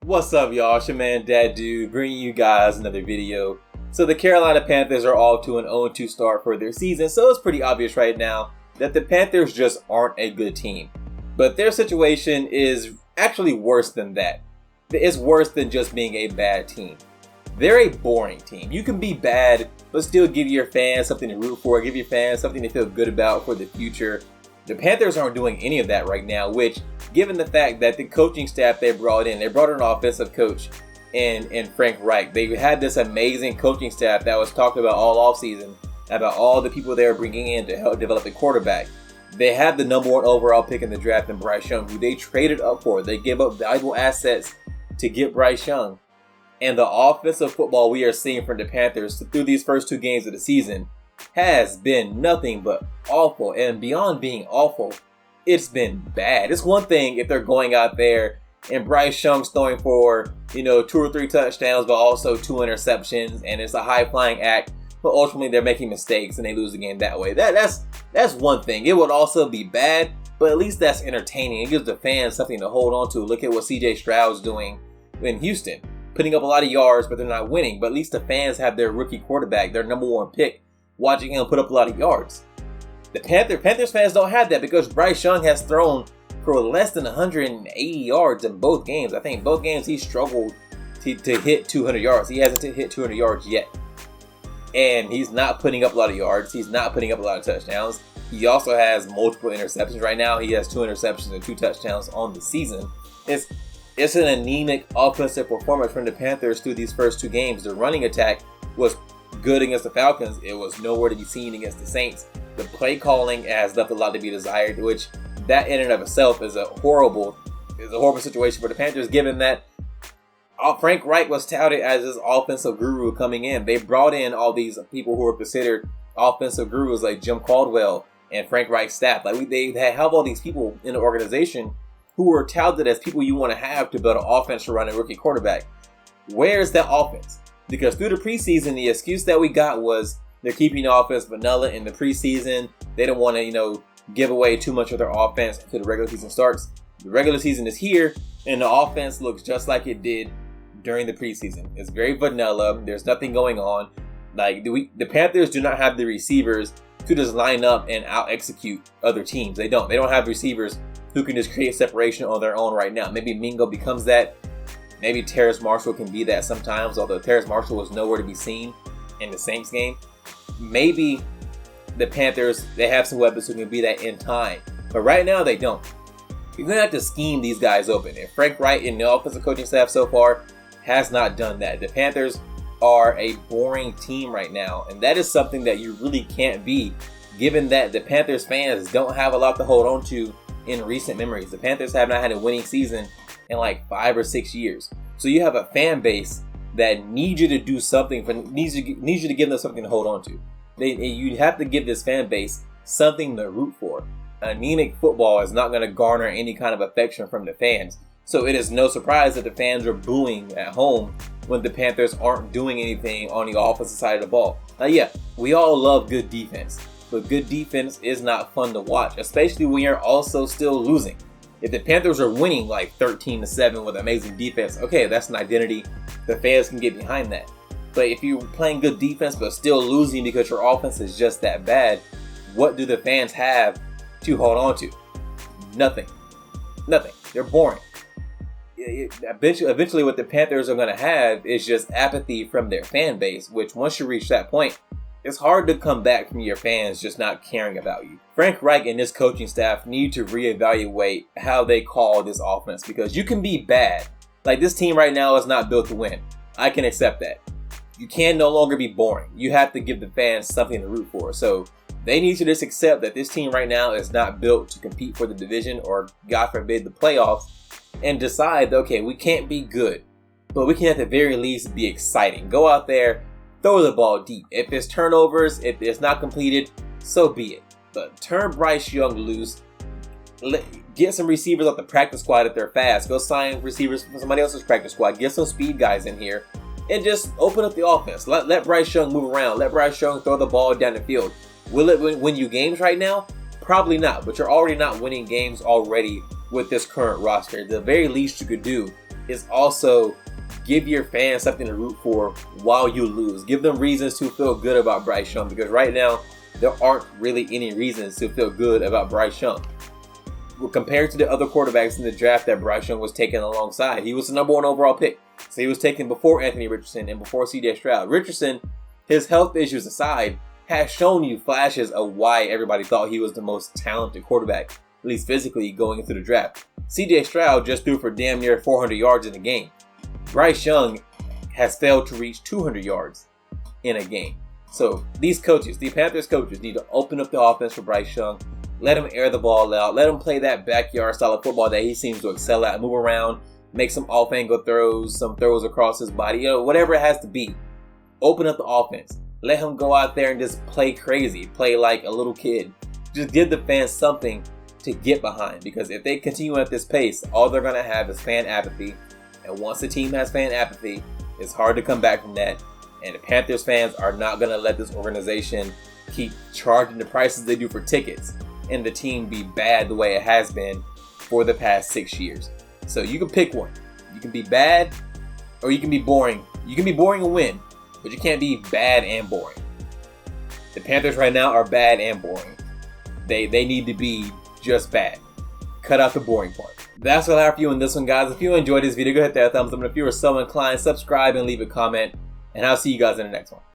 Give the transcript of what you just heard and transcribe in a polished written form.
What's up, y'all? It's your man Dad Dude bringing you guys another video. So the Carolina Panthers are off to an 0-2 start for their season, so it's pretty obvious right now that the Panthers just aren't a good team. But their situation is actually worse than that. It's worse than just being a bad team. They're a boring team. You can be bad, but still give your fans something to root for, give your fans something to feel good about for the future. The Panthers aren't doing any of that right now, which, given the fact that the coaching staff they brought in an offensive coach in Frank Reich. They had this amazing coaching staff that was talked about all offseason, about all the people they were bringing in to help develop the quarterback. They had the number 1 overall pick in the draft in Bryce Young, who they traded up for. They gave up valuable assets to get Bryce Young. And the offensive football we are seeing from the Panthers through these first 2 games of the season has been nothing but awful. And beyond being awful, it's been bad. It's one thing if they're going out there and Bryce Young's throwing for, 2 or 3 touchdowns, but also 2 interceptions, and it's a high-flying act, but ultimately they're making mistakes and they lose the game that way. That's one thing. It would also be bad, but at least that's entertaining. It gives the fans something to hold on to. Look at what C.J. Stroud's doing in Houston, putting up a lot of yards, but they're not winning. But at least the fans have their rookie quarterback, their number 1 pick, watching him put up a lot of yards. The Panthers fans don't have that because Bryce Young has thrown for less than 180 yards in both games. I think both games he struggled to hit 200 yards. He hasn't hit 200 yards yet. And he's not putting up a lot of yards. He's not putting up a lot of touchdowns. He also has multiple interceptions. Right now, he has 2 interceptions and 2 touchdowns on the season. It's an anemic offensive performance from the Panthers through these first 2 games. The running attack was good against the Falcons. It was nowhere to be seen against the Saints. The play calling has left a lot to be desired, which that in and of itself is a horrible situation for the Panthers, given that Frank Reich was touted as this offensive guru coming in. They brought in all these people who were considered offensive gurus like Jim Caldwell and Frank Reich's staff. They have all these people in the organization who were touted as people you want to have to build an offense to run a rookie quarterback. Where's that offense? Because through the preseason, the excuse that we got was they're keeping the offense vanilla in the preseason. They don't want to, give away too much of their offense until the regular season starts. The regular season is here, and the offense looks just like it did during the preseason. It's very vanilla. There's nothing going on. The Panthers do not have the receivers to just line up and out-execute other teams. They don't. They don't have receivers who can just create separation on their own right now. Maybe Mingo becomes that. Maybe Terrace Marshall can be that sometimes, although Terrace Marshall was nowhere to be seen in the Saints game. Maybe the Panthers, they have some weapons who can be that in time. But right now, they don't. You're going to have to scheme these guys open. And Frank Reich and the offensive coaching staff so far has not done that. The Panthers are a boring team right now. And that is something that you really can't be, given that the Panthers fans don't have a lot to hold on to in recent memories. The Panthers have not had a winning season in 5 or 6 years. So you have a fan base that needs you to do something, needs you to give them something to hold on to. You have to give this fan base something to root for. Anemic football is not going to garner any kind of affection from the fans. So it is no surprise that the fans are booing at home when the Panthers aren't doing anything on the offensive side of the ball. Now, yeah, we all love good defense, but good defense is not fun to watch, especially when you're also still losing. If the Panthers are winning 13-7 with amazing defense, okay, that's an identity. The fans can get behind that. But if you're playing good defense but still losing because your offense is just that bad, what do the fans have to hold on to? Nothing. They're boring. Eventually what the Panthers are going to have is just apathy from their fan base, which once you reach that point, it's hard to come back from your fans just not caring about you. Frank Reich and his coaching staff need to reevaluate how they call this offense, because you can be bad. This team right now is not built to win. I can accept that. You can no longer be boring. You have to give the fans something to root for. So they need to just accept that this team right now is not built to compete for the division or, God forbid, the playoffs, and decide, okay, we can't be good, but we can at the very least be exciting. Go out there, throw the ball deep. If it's turnovers, if it's not completed, so be it. But turn Bryce Young loose. Get some receivers off the practice squad if they're fast. Go sign receivers from somebody else's practice squad. Get some speed guys in here. And just open up the offense. Let Bryce Young move around. Let Bryce Young throw the ball down the field. Will it win you games right now? Probably not. But you're already not winning games already with this current roster. The very least you could do is also give your fans something to root for while you lose. Give them reasons to feel good about Bryce Young, because right now there aren't really any reasons to feel good about Bryce Young. Well, compared to the other quarterbacks in the draft that Bryce Young was taken alongside, he was the #1 overall pick. So he was taken before Anthony Richardson and before CJ Stroud. Richardson, his health issues aside, has shown you flashes of why everybody thought he was the most talented quarterback, at least physically, going into the draft. CJ Stroud just threw for damn near 400 yards in a game. Bryce Young has failed to reach 200 yards in a game. So these coaches, the Panthers coaches, need to open up the offense for Bryce Young. Let him air the ball out. Let him play that backyard style of football that he seems to excel at. Move around, make some off-angle throws, some throws across his body, whatever it has to be. Open up the offense. Let him go out there and just play crazy, play like a little kid. Just give the fans something to get behind, because if they continue at this pace, all they're going to have is fan apathy. And once the team has fan apathy, it's hard to come back from that. And the Panthers fans are not going to let this organization keep charging the prices they do for tickets and the team be bad the way it has been for the past 6 years. So you can pick one. You can be bad or you can be boring. You can be boring and win, but you can't be bad and boring. The Panthers right now are bad and boring. They need to be just bad. Cut out the boring part. That's what I have for you in this one, guys. If you enjoyed this video, go ahead and hit that thumbs up. And if you are so inclined, subscribe and leave a comment. And I'll see you guys in the next one.